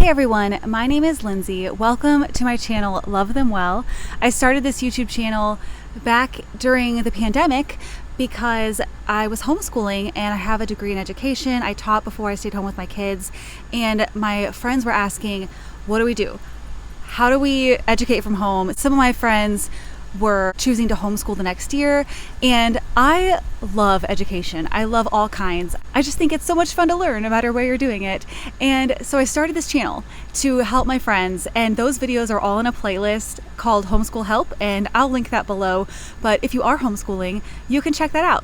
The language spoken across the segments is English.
Hey everyone, my name is Lindsay. Welcome to my channel, Love Them Well. I started this YouTube channel back during the pandemic because I was homeschooling and I have a degree in education. I taught before I stayed home with my kids, and my friends were asking, what do we do? How do we educate from home? Some of my friends were choosing to homeschool the next year, and I love education. I love all kinds. I just think it's so much fun to learn no matter where you're doing it. And so I started this channel to help my friends, and those videos are all in a playlist called Homeschool Help, and I'll link that below. But if you are homeschooling, you can check that out.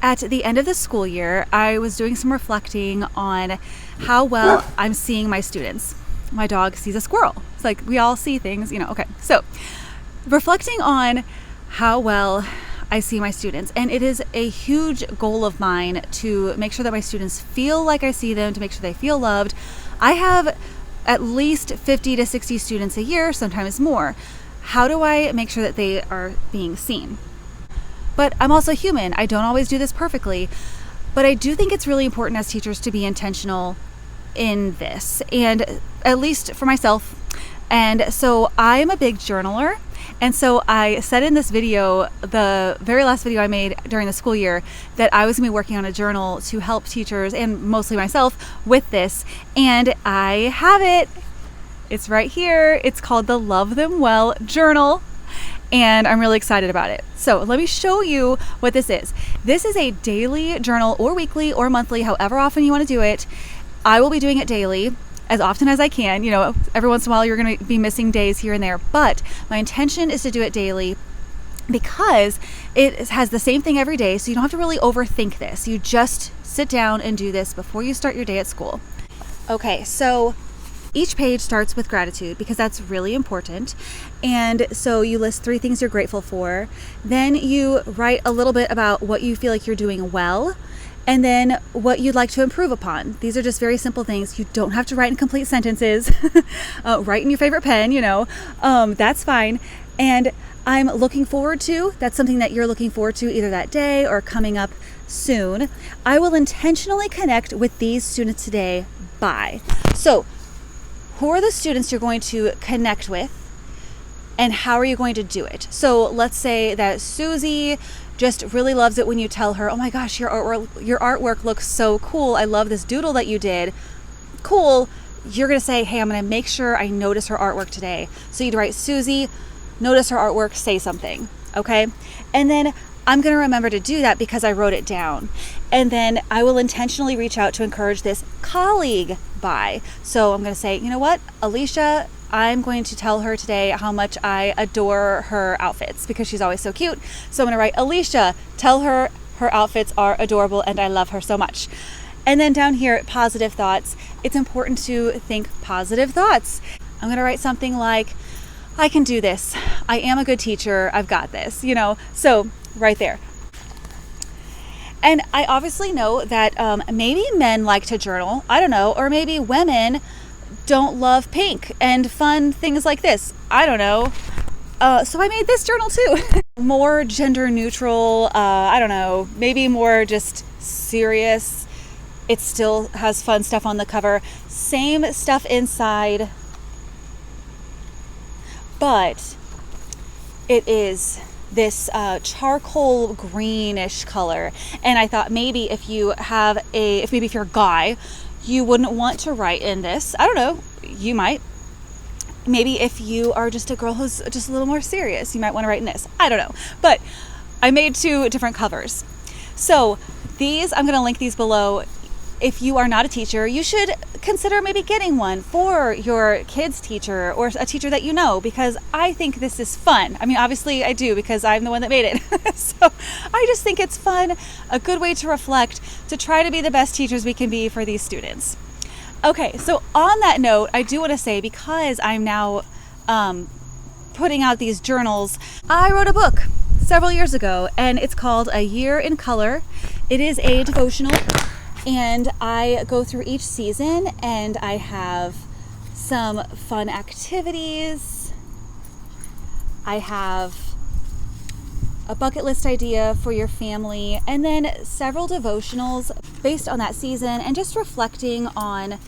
At the end of the school year, I was doing some reflecting on how well I'm seeing my students. My dog sees a squirrel. It's like we all see things, okay. So reflecting on how well I see my students, and it is a huge goal of mine to make sure that my students feel like I see them, to make sure they feel loved. I have at least 50 to 60 students a year, sometimes more. How do I make sure that they are being seen? But I'm also human. I don't always do this perfectly, but I do think it's really important as teachers to be intentional in this, and at least for myself. And so I'm a big journaler. And so I said in this video, the very last video I made during the school year, that I was going to be working on a journal to help teachers and mostly myself with this. And I have it. It's right here. It's called the Love Them Well Journal. And I'm really excited about it. So let me show you what this is. This is a daily journal, or weekly or monthly, however often you want to do it. I will be doing it daily, as often as I can. Every once in a while you're going to be missing days here and there, but my intention is to do it daily because it has the same thing every day, so you don't have to really overthink this. You just sit down and do this before you start your day at school. Okay, so each page starts with gratitude because that's really important. And so you list 3 things you're grateful for. Then you write a little bit about what you feel like you're doing well, and then what you'd like to improve upon. These are just very simple things. You don't have to write in complete sentences. Write in your favorite pen, that's fine. And I'm looking forward to, that's something that you're looking forward to either that day or coming up soon. I will intentionally connect with these students today by. So who are the students you're going to connect with, and how are you going to do it? So let's say that Susie just really loves it when you tell her, oh my gosh, your artwork looks so cool. I love this doodle that you did. Cool. You're going to say, hey, I'm going to make sure I notice her artwork today. So you'd write, Susie, notice her artwork, say something. Okay. And then I'm going to remember to do that because I wrote it down. And then I will intentionally reach out to encourage this colleague by. So I'm going to say, you know what, Alicia, I'm going to tell her today how much I adore her outfits because she's always so cute. So I'm going to write, Alicia, tell her her outfits are adorable and I love her so much. And then down here, positive thoughts. It's important to think positive thoughts. I'm going to write something like, I can do this. I am a good teacher. I've got this, so right there. And I obviously know that maybe men like to journal. I don't know. Or maybe women don't love pink and fun things like this. I don't know. So I made this journal too. More gender neutral. I don't know. Maybe more just serious. It still has fun stuff on the cover. Same stuff inside. But it is this charcoal greenish color. And I thought maybe if you're a guy, you wouldn't want to write in this. I don't know, you might. Maybe if you are just a girl who's just a little more serious, you might want to write in this. I don't know. But I made 2 different covers. So these, I'm going to link these below. If you are not a teacher, you should consider maybe getting one for your kids' teacher or a teacher that you know, because I think this is fun. I mean, obviously I do because I'm the one that made it. So I just think it's fun, a good way to reflect, to try to be the best teachers we can be for these students. Okay, so on that note, I do want to say, because I'm now putting out these journals, I wrote a book several years ago, and it's called A Year in Color. It is a devotional. And I go through each season and I have some fun activities. I have a bucket list idea for your family, and then several devotionals based on that season, and just reflecting on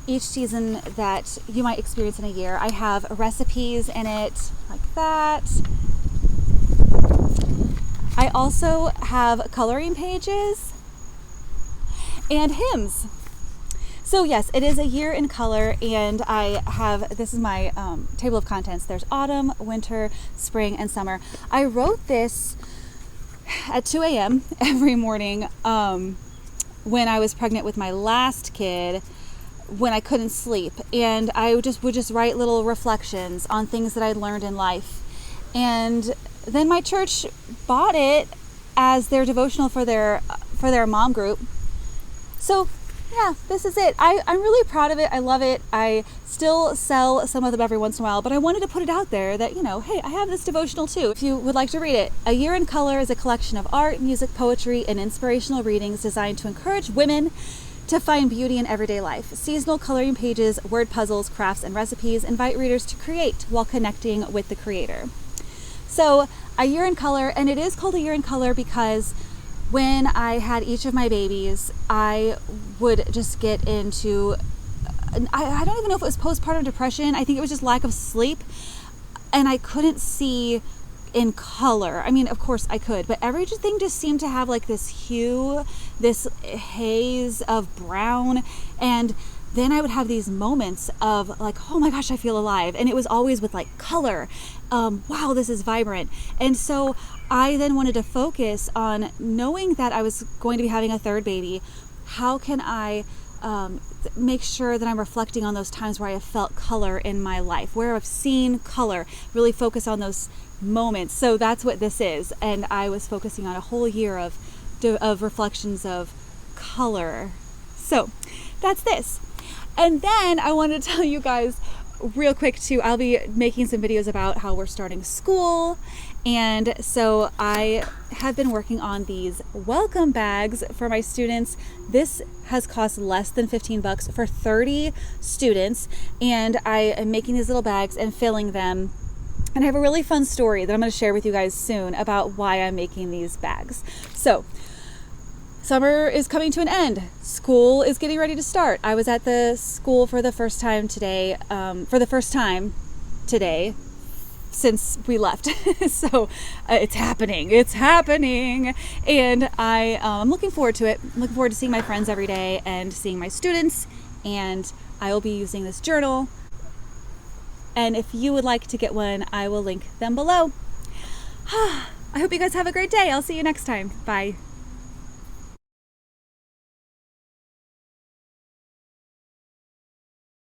each season that you might experience in a year. I have recipes in it like that. I also have coloring pages and hymns. So yes, it is a year in color, and I have, this is my table of contents. There's autumn, winter, spring, and summer. I wrote this at 2 a.m. every morning when I was pregnant with my last kid, when I couldn't sleep. And I would just write little reflections on things that I'd learned in life. And then my church bought it as their devotional for their mom group. So yeah, this is it. I'm really proud of it. I love it. I still sell some of them every once in a while, but I wanted to put it out there that, hey, I have this devotional too, if you would like to read it. A Year in Color is a collection of art, music, poetry, and inspirational readings designed to encourage women to find beauty in everyday life. Seasonal coloring pages, word puzzles, crafts, and recipes invite readers to create while connecting with the creator. So, A Year in Color, and it is called A Year in Color because when I had each of my babies, I would just get into, I don't even know if it was postpartum depression. I think it was just lack of sleep. And I couldn't see in color. I mean, of course I could, but everything just seemed to have like this hue, this haze of brown. And then I would have these moments of like, oh my gosh, I feel alive. And it was always with like color. Wow, this is vibrant. And so I then wanted to focus on knowing that I was going to be having a third baby. How can I make sure that I'm reflecting on those times where I have felt color in my life, where I've seen color, really focus on those moments. So that's what this is. And I was focusing on a whole year of reflections of color. So that's this. And then I want to tell you guys real quick too, I'll be making some videos about how we're starting school. And so I have been working on these welcome bags for my students. This has cost less than $15 for 30 students. And I am making these little bags and filling them. And I have a really fun story that I'm going to share with you guys soon about why I'm making these bags. So summer is coming to an end. School is getting ready to start. I was at the school for the first time today, since we left. So it's happening. And I'm looking forward to it. I'm looking forward to seeing my friends every day and seeing my students. And I will be using this journal. And if you would like to get one, I will link them below. I hope you guys have a great day. I'll see you next time. Bye.